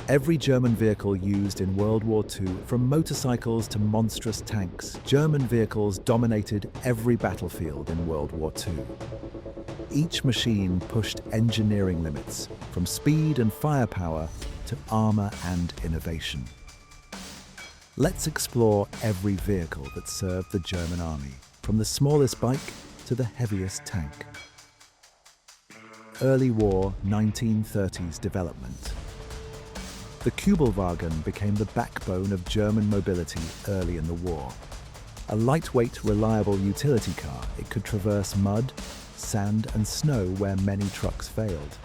Every German vehicle used in World War II, from motorcycles to monstrous tanks, German vehicles dominated every battlefield in World War II. Each machine pushed engineering limits, from speed and firepower to armor and innovation. Let's explore every vehicle that served the German army, from the smallest bike to the heaviest tank. Early war 1930s development. The Kübelwagen became the backbone of German mobility early in the war. A lightweight, reliable utility car, it could traverse mud, sand and snow where many trucks failed.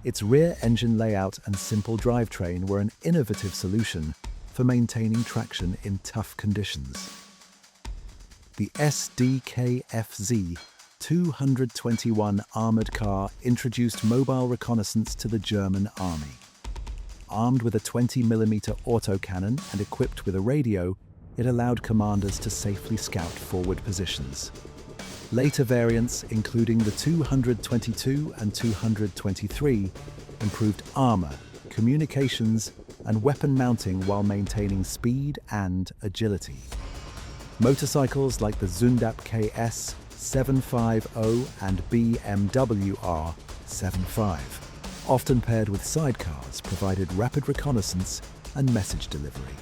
Its rear engine layout and simple drivetrain were an innovative solution for maintaining traction in tough conditions. The SDKFZ 221 armored car introduced mobile reconnaissance to the German army. Armed with a 20mm autocannon and equipped with a radio, it allowed commanders to safely scout forward positions. Later variants, including the 222 and 223, improved armor, communications, and weapon mounting while maintaining speed and agility. Motorcycles like the Zundap KS 750 and BMW R 75, often paired with sidecars, provided rapid reconnaissance and message delivery.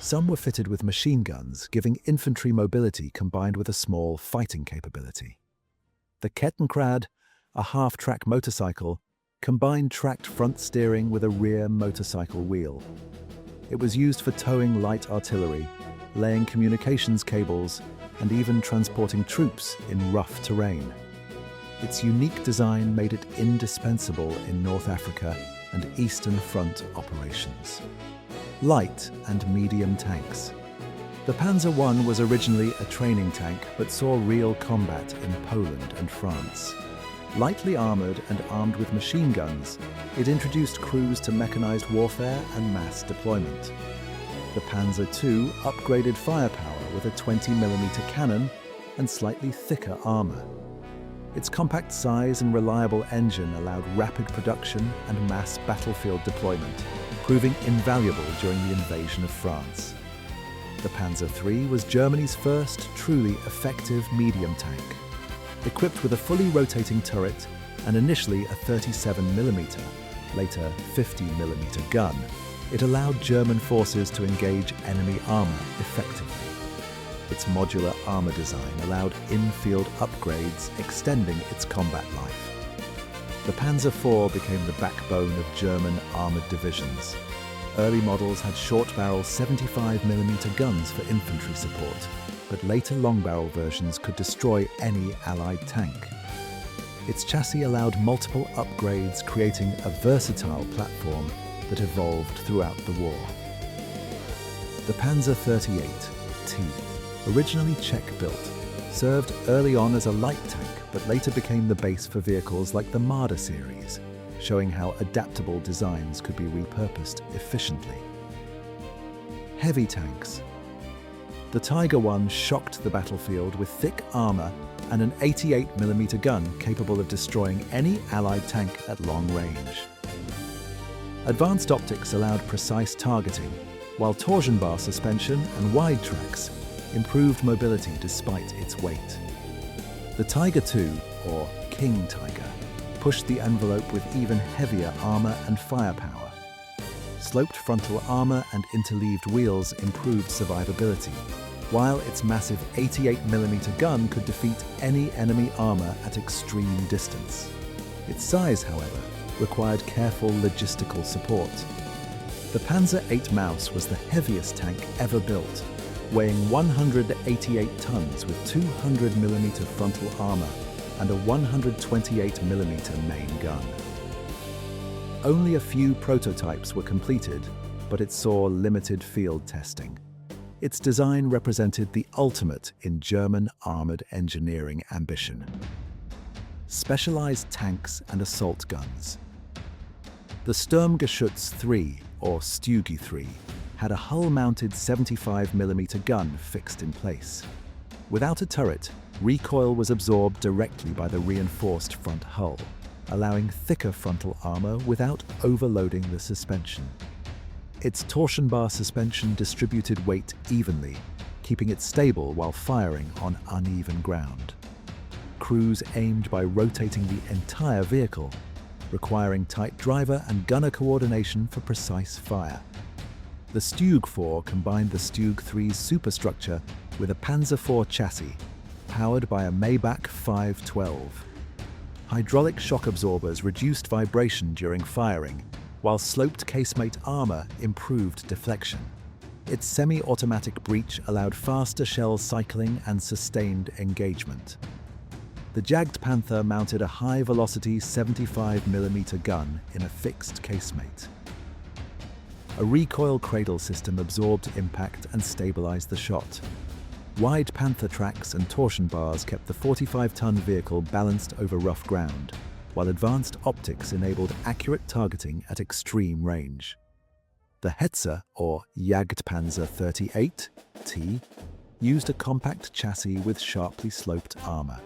Some were fitted with machine guns, giving infantry mobility combined with a small fighting capability. The Kettenkrad, a half-track motorcycle, combined tracked front steering with a rear motorcycle wheel. It was used for towing light artillery, laying communications cables, and even transporting troops in rough terrain. Its unique design made it indispensable in North Africa and Eastern Front operations. Light and medium tanks. The Panzer I was originally a training tank but saw real combat in Poland and France. Lightly armored and armed with machine guns, it introduced crews to mechanized warfare and mass deployment. The Panzer II upgraded firepower with a 20mm cannon and slightly thicker armor. Its compact size and reliable engine allowed rapid production and mass battlefield deployment, proving invaluable during the invasion of France. The Panzer III was Germany's first truly effective medium tank. Equipped with a fully rotating turret and initially a 37mm, later 50mm gun, it allowed German forces to engage enemy armor effectively. Its modular armor design allowed in-field upgrades, extending its combat life. The Panzer IV became the backbone of German armored divisions. Early models had short-barrel 75mm guns for infantry support, but later long-barrel versions could destroy any Allied tank. Its chassis allowed multiple upgrades, creating a versatile platform that evolved throughout the war. The Panzer 38T, originally Czech-built, served early on as a light tank, but later became the base for vehicles like the Marder series, showing how adaptable designs could be repurposed efficiently. Heavy tanks. The Tiger I shocked the battlefield with thick armor and an 88mm gun capable of destroying any Allied tank at long range. Advanced optics allowed precise targeting, while torsion bar suspension and wide tracks improved mobility despite its weight. The Tiger II, or King Tiger, pushed the envelope with even heavier armor and firepower. Sloped frontal armor and interleaved wheels improved survivability, while its massive 88mm gun could defeat any enemy armor at extreme distance. Its size, however, required careful logistical support. The Panzer VIII Maus was the heaviest tank ever built, weighing 188 tons with 200mm frontal armor and a 128mm main gun. Only a few prototypes were completed, but it saw limited field testing. Its design represented the ultimate in German armored engineering ambition. Specialized tanks and assault guns. The Sturmgeschütz III, or Stuggy III, had a hull-mounted 75mm gun fixed in place. Without a turret, recoil was absorbed directly by the reinforced front hull. allowing thicker frontal armor without overloading the suspension. Its torsion bar suspension distributed weight evenly, keeping it stable while firing on uneven ground. Crews aimed by rotating the entire vehicle, requiring tight driver and gunner coordination for precise fire. The Stug 4 combined the Stug 3's superstructure with a Panzer IV chassis, powered by a Maybach 512. Hydraulic shock absorbers reduced vibration during firing, while sloped casemate armor improved deflection. Its semi-automatic breech allowed faster shell cycling and sustained engagement. The jagged Panther mounted a high-velocity 75mm gun in a fixed casemate. A recoil cradle system absorbed impact and stabilized the shot. Wide Panther tracks and torsion bars kept the 45-ton vehicle balanced over rough ground, while advanced optics enabled accurate targeting at extreme range. The Hetzer, or Jagdpanzer 38T, used a compact chassis with sharply sloped armor.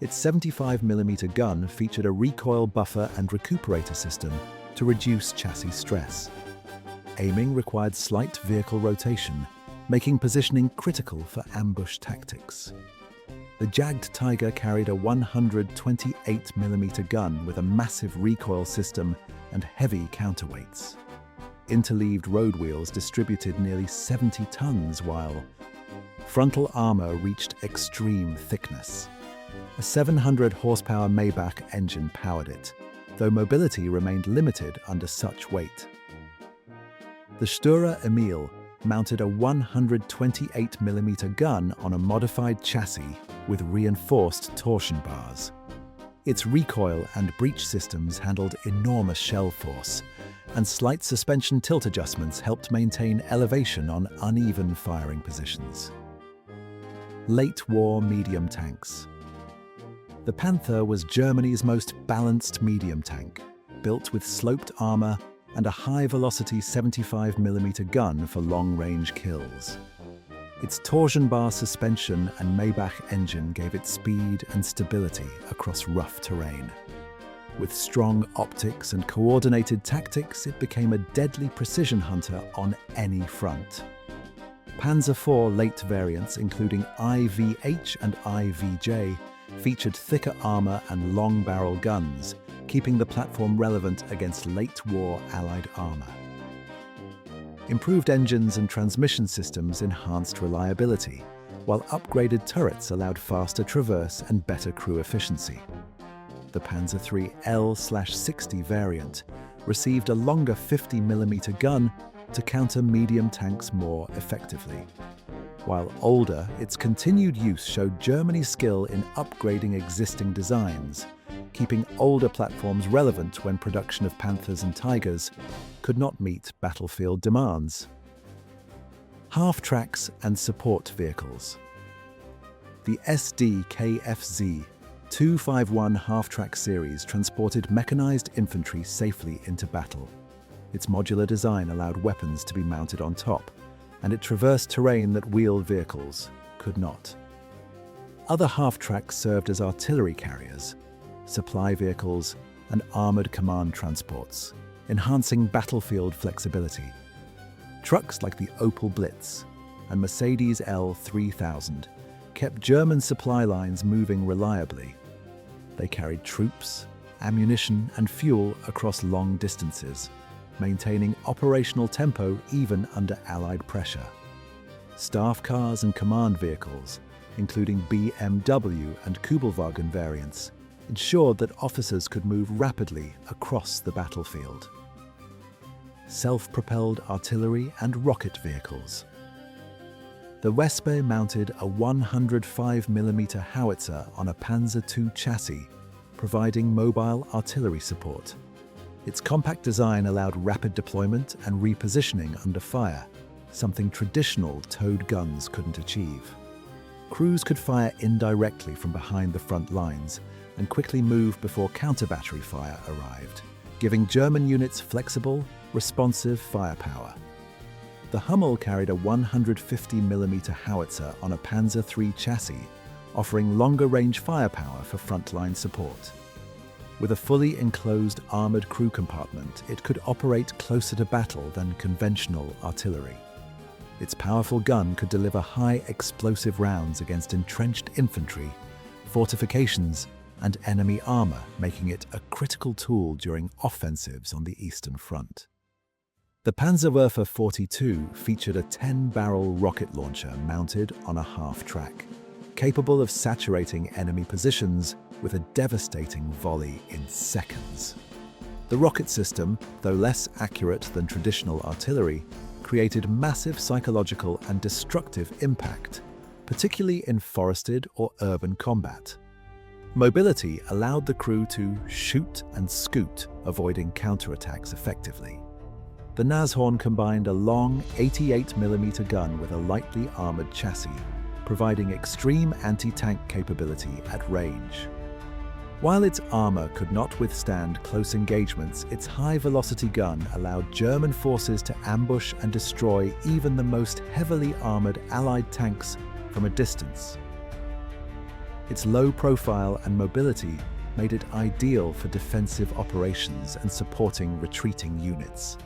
Its 75mm gun featured a recoil buffer and recuperator system to reduce chassis stress. Aiming required slight vehicle rotation, making positioning critical for ambush tactics. The Jagged Tiger carried a 128mm gun with a massive recoil system and heavy counterweights. Interleaved road wheels distributed nearly 70 tons, while frontal armor reached extreme thickness. A 700-horsepower Maybach engine powered it, though mobility remained limited under such weight. The Sture Emil mounted a 128mm gun on a modified chassis with reinforced torsion bars. Its recoil and breech systems handled enormous shell force, and slight suspension tilt adjustments helped maintain elevation on uneven firing positions. Late war medium tanks. The Panther was Germany's most balanced medium tank, built with sloped armor and a high-velocity 75mm gun for long-range kills. Its torsion bar suspension and Maybach engine gave it speed and stability across rough terrain. With strong optics and coordinated tactics, it became a deadly precision hunter on any front. Panzer IV late variants, including IVH and IVJ, featured thicker armor and long-barrel guns, keeping the platform relevant against late-war Allied armor. Improved engines and transmission systems enhanced reliability, while upgraded turrets allowed faster traverse and better crew efficiency. The Panzer III L/60 variant received a longer 50mm gun to counter medium tanks more effectively. While older, its continued use showed Germany's skill in upgrading existing designs, keeping older platforms relevant when production of Panthers and Tigers could not meet battlefield demands. Half-tracks and support vehicles. The SD-KFZ 251 half-track series transported mechanized infantry safely into battle. Its modular design allowed weapons to be mounted on top, and it traversed terrain that wheeled vehicles could not. Other half-tracks served as artillery carriers, supply vehicles, and armored command transports, enhancing battlefield flexibility. Trucks like the Opel Blitz and Mercedes L3000 kept German supply lines moving reliably. They carried troops, ammunition, and fuel across long distances, maintaining operational tempo even under Allied pressure. Staff cars and command vehicles, including BMW and Kübelwagen variants, ensured that officers could move rapidly across the battlefield. Self-propelled artillery and rocket vehicles. The Wespe mounted a 105mm howitzer on a Panzer II chassis, providing mobile artillery support. Its compact design allowed rapid deployment and repositioning under fire, something traditional towed guns couldn't achieve. Crews could fire indirectly from behind the front lines and quickly move before counter-battery fire arrived, giving German units flexible, responsive firepower. The Hummel carried a 150mm howitzer on a Panzer III chassis, offering longer-range firepower for frontline support. With a fully enclosed armored crew compartment, it could operate closer to battle than conventional artillery. Its powerful gun could deliver high explosive rounds against entrenched infantry, fortifications, and enemy armor, making it a critical tool during offensives on the Eastern Front. The Panzer 42 featured a 10-barrel rocket launcher mounted on a half-track, capable of saturating enemy positions with a devastating volley in seconds. The rocket system, though less accurate than traditional artillery, created massive psychological and destructive impact, particularly in forested or urban combat. Mobility allowed the crew to shoot and scoot, avoiding counterattacks effectively. The Nashorn combined a long 88mm gun with a lightly armored chassis, providing extreme anti-tank capability at range. While its armor could not withstand close engagements, its high-velocity gun allowed German forces to ambush and destroy even the most heavily armored Allied tanks from a distance. Its low profile and mobility made it ideal for defensive operations and supporting retreating units.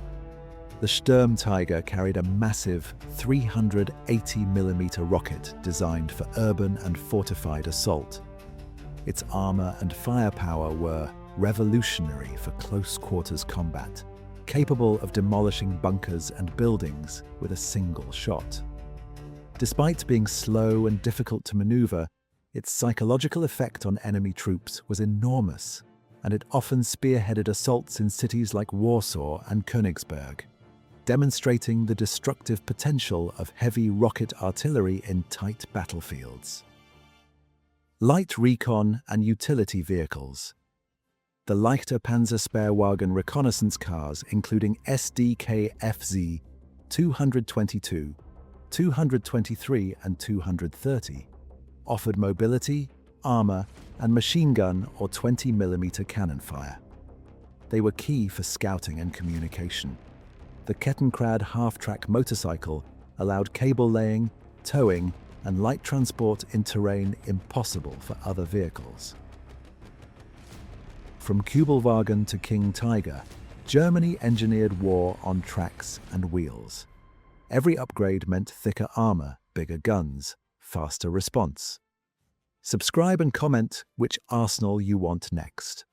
The Sturmtiger carried a massive 380mm rocket designed for urban and fortified assault. Its armor and firepower were revolutionary for close-quarters combat, capable of demolishing bunkers and buildings with a single shot. Despite being slow and difficult to maneuver, its psychological effect on enemy troops was enormous, and it often spearheaded assaults in cities like Warsaw and Königsberg, demonstrating the destructive potential of heavy rocket artillery in tight battlefields. Light recon and utility vehicles. The Leichter Panzerspähwagen reconnaissance cars, including SDK-FZ 222, 223 and 230, offered mobility, armor, and machine gun or 20mm cannon fire. They were key for scouting and communication. The Kettenkrad half-track motorcycle allowed cable laying, towing, and light transport in terrain impossible for other vehicles. From Kübelwagen to King Tiger, Germany engineered war on tracks and wheels. Every upgrade meant thicker armor, bigger guns, faster response. Subscribe and comment which arsenal you want next.